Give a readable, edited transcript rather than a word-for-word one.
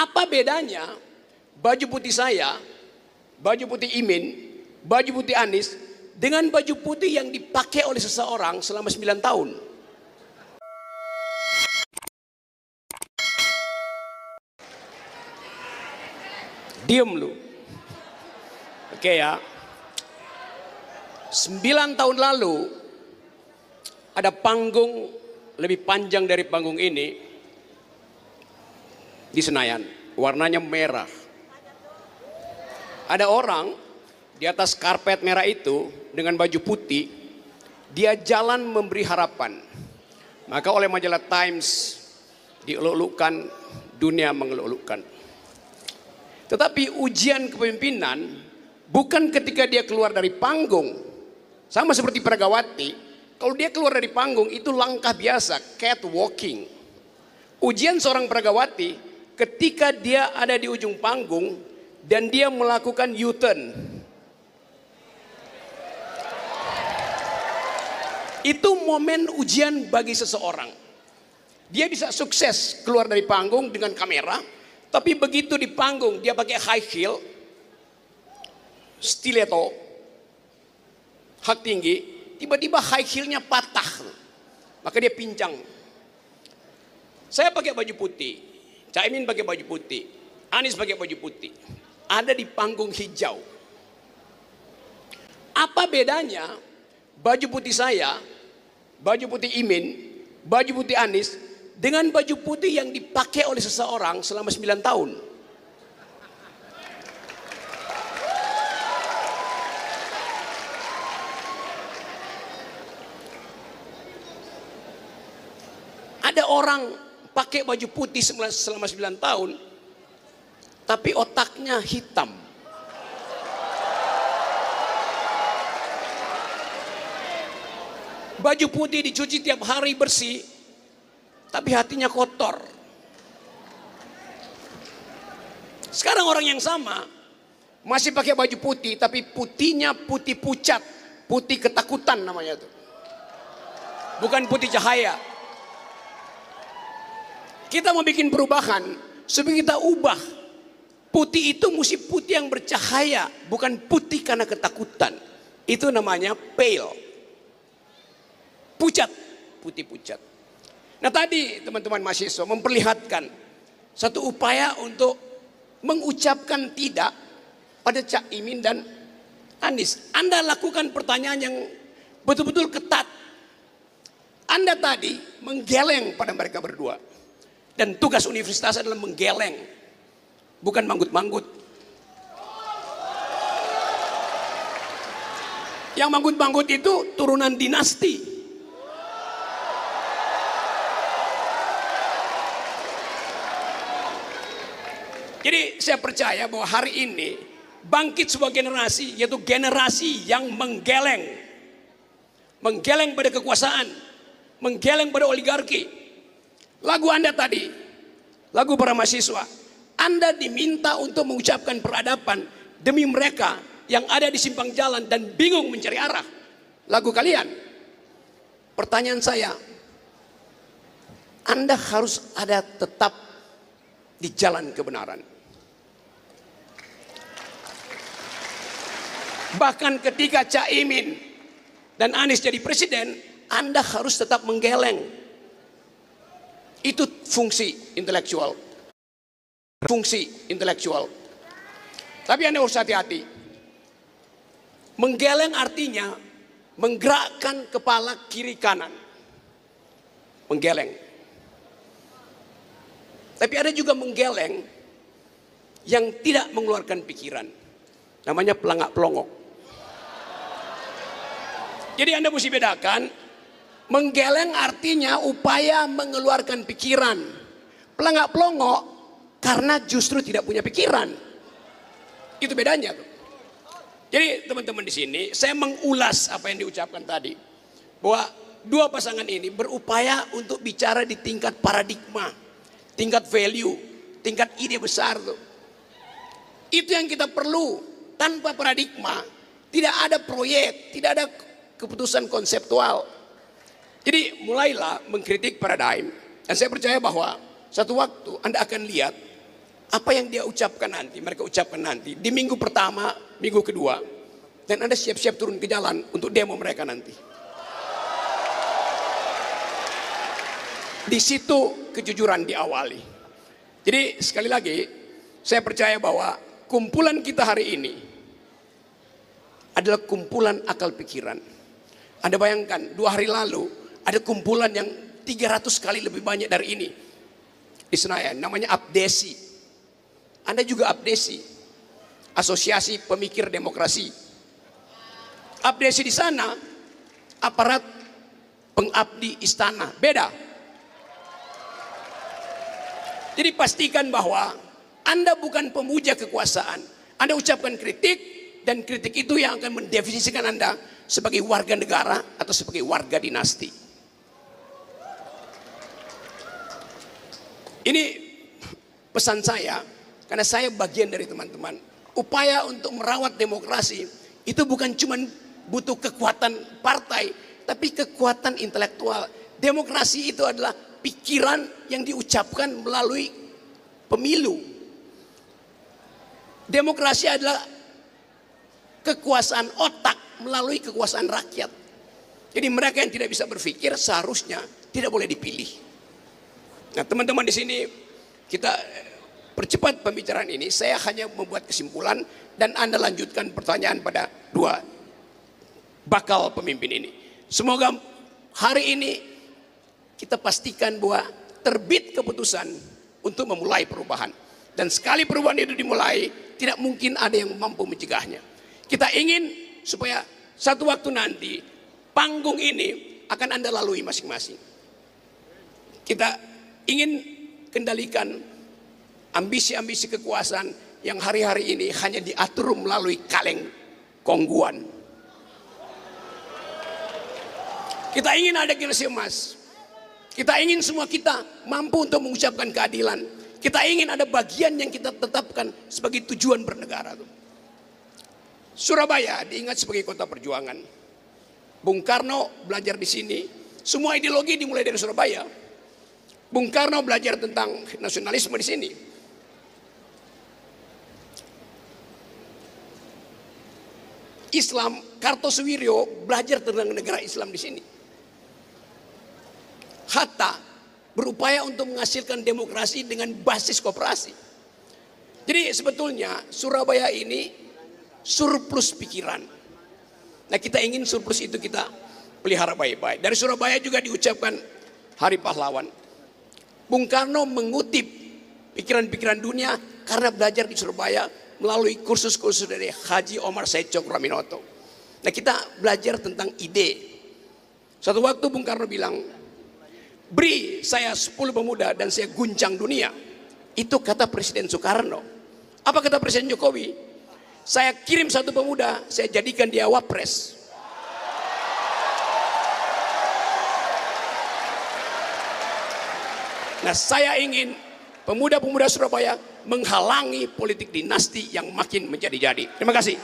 Apa bedanya baju putih saya, baju putih Imin, baju putih Anies dengan baju putih yang dipakai oleh seseorang selama 9 tahun? Diem lu. Oke ya. 9 tahun lalu ada panggung lebih panjang dari panggung ini di Senayan, warnanya merah. Ada orang di atas karpet merah itu dengan baju putih, dia jalan memberi harapan. Maka oleh majalah Times dieluk-elukan, dunia mengeluk-elukan. Tetapi ujian kepemimpinan bukan ketika dia keluar dari panggung. Sama seperti Peragawati, kalau dia keluar dari panggung itu langkah biasa, catwalking. Ujian seorang Peragawati ketika dia ada di ujung panggung dan dia melakukan U-turn. Itu momen ujian bagi seseorang. Dia bisa sukses keluar dari panggung dengan kamera, tapi begitu di panggung dia pakai high heel, stiletto, hak tinggi, tiba-tiba high heel-nya patah. Maka dia pincang. Saya pakai baju putih, Caimin pakai baju putih, Anies pakai baju putih. Ada di panggung hijau. Apa bedanya baju putih saya, baju putih Imin, baju putih Anies dengan baju putih yang dipakai oleh seseorang selama 9 tahun? Ada orang pakai baju putih selama 9 tahun, tapi otaknya hitam. Baju putih dicuci tiap hari bersih, tapi hatinya kotor. Sekarang orang yang sama masih pakai baju putih, tapi putihnya putih pucat, putih ketakutan namanya itu. Bukan putih cahaya. Kita mau bikin perubahan supaya kita ubah. Putih itu mesti putih yang bercahaya, bukan putih karena ketakutan. Itu namanya pale. Pucat, putih pucat. Nah tadi teman-teman mahasiswa memperlihatkan satu upaya untuk mengucapkan tidak pada Cak Imin dan Anies. Anda lakukan pertanyaan yang betul-betul ketat. Anda tadi menggeleng pada mereka berdua. Dan tugas universitas adalah menggeleng, bukan manggut-manggut. Yang manggut-manggut itu turunan dinasti. Jadi saya percaya bahwa hari ini bangkit sebuah generasi, yaitu generasi yang menggeleng. Menggeleng pada kekuasaan, menggeleng pada oligarki. Lagu Anda tadi, lagu para mahasiswa, Anda diminta untuk mengucapkan peradaban demi mereka yang ada di simpang jalan dan bingung mencari arah. Lagu kalian. Pertanyaan saya, Anda harus ada tetap di jalan kebenaran. Bahkan ketika Caimin dan Anies jadi presiden, Anda harus tetap menggeleng. Itu fungsi intelektual. Fungsi intelektual. Tapi Anda harus hati-hati. Menggeleng artinya menggerakkan kepala kiri kanan. Menggeleng. Tapi ada juga menggeleng yang tidak mengeluarkan pikiran. Namanya pelangak-pelongok. Jadi Anda mesti bedakan. Menggeleng artinya upaya mengeluarkan pikiran. Pelangak-pelongok karena justru tidak punya pikiran. Itu bedanya tuh. Jadi teman-teman di sini saya mengulas apa yang diucapkan tadi. Bahwa dua pasangan ini berupaya untuk bicara di tingkat paradigma, tingkat value, tingkat ide besar tuh. Itu yang kita perlu. Tanpa paradigma tidak ada proyek, tidak ada keputusan konseptual. Jadi mulailah mengkritik paradigm. Dan saya percaya bahwa satu waktu Anda akan lihat Apa yang dia ucapkan nanti, mereka ucapkan nanti di minggu pertama, minggu kedua, dan Anda siap-siap turun ke jalan untuk demo mereka nanti. Di situ kejujuran diawali. Jadi sekali lagi, saya percaya bahwa kumpulan kita hari ini adalah kumpulan akal pikiran. Anda bayangkan 2 hari lalu ada kumpulan yang 300 kali lebih banyak dari ini di Senayan, namanya Abdesi. Anda juga Abdesi, Asosiasi Pemikir Demokrasi. Abdesi di sana aparat pengabdi istana, beda. Jadi pastikan bahwa Anda bukan pemuja kekuasaan. Anda ucapkan kritik, dan kritik itu yang akan mendefinisikan Anda sebagai warga negara atau sebagai warga dinasti. Ini pesan saya, karena saya bagian dari teman-teman. Upaya untuk merawat demokrasi itu bukan cuma butuh kekuatan partai, tapi kekuatan intelektual. Demokrasi itu adalah pikiran yang diucapkan melalui pemilu. Demokrasi adalah kekuasaan otak melalui kekuasaan rakyat. Jadi mereka yang tidak bisa berpikir seharusnya tidak boleh dipilih. Nah, teman-teman di sini kita percepat pembicaraan ini. Saya hanya membuat kesimpulan dan Anda lanjutkan pertanyaan pada 2 bakal pemimpin ini. Semoga hari ini kita pastikan bahwa terbit keputusan untuk memulai perubahan. Dan sekali perubahan itu dimulai, tidak mungkin ada yang mampu mencegahnya. Kita ingin supaya satu waktu nanti panggung ini akan Anda lalui masing-masing. Kita ingin kendalikan ambisi-ambisi kekuasaan yang hari-hari ini hanya diatur melalui kaleng kongguan. Kita ingin ada generasi emas. Kita ingin semua kita mampu untuk mengucapkan keadilan. Kita ingin ada bagian yang kita tetapkan sebagai tujuan bernegara. Surabaya diingat sebagai kota perjuangan. Bung Karno belajar di sini. Semua ideologi dimulai dari Surabaya. Bung Karno belajar tentang nasionalisme di sini. Islam, Kartosuwiryo belajar tentang negara Islam di sini. Hatta berupaya untuk menghasilkan demokrasi dengan basis koperasi. Jadi sebetulnya Surabaya ini surplus pikiran. Nah, kita ingin surplus itu kita pelihara baik-baik. Dari Surabaya juga diucapkan Hari Pahlawan. Bung Karno mengutip pikiran-pikiran dunia karena belajar di Surabaya melalui kursus-kursus dari Haji Omar Said Cokroaminoto. Nah, kita belajar tentang ide. Suatu waktu Bung Karno bilang, beri saya 10 pemuda dan saya guncang dunia. Itu kata Presiden Soekarno. Apa kata Presiden Jokowi? Saya kirim 1 pemuda, saya jadikan dia wapres. Nah, saya ingin pemuda-pemuda Surabaya menghalangi politik dinasti yang makin menjadi-jadi. Terima kasih.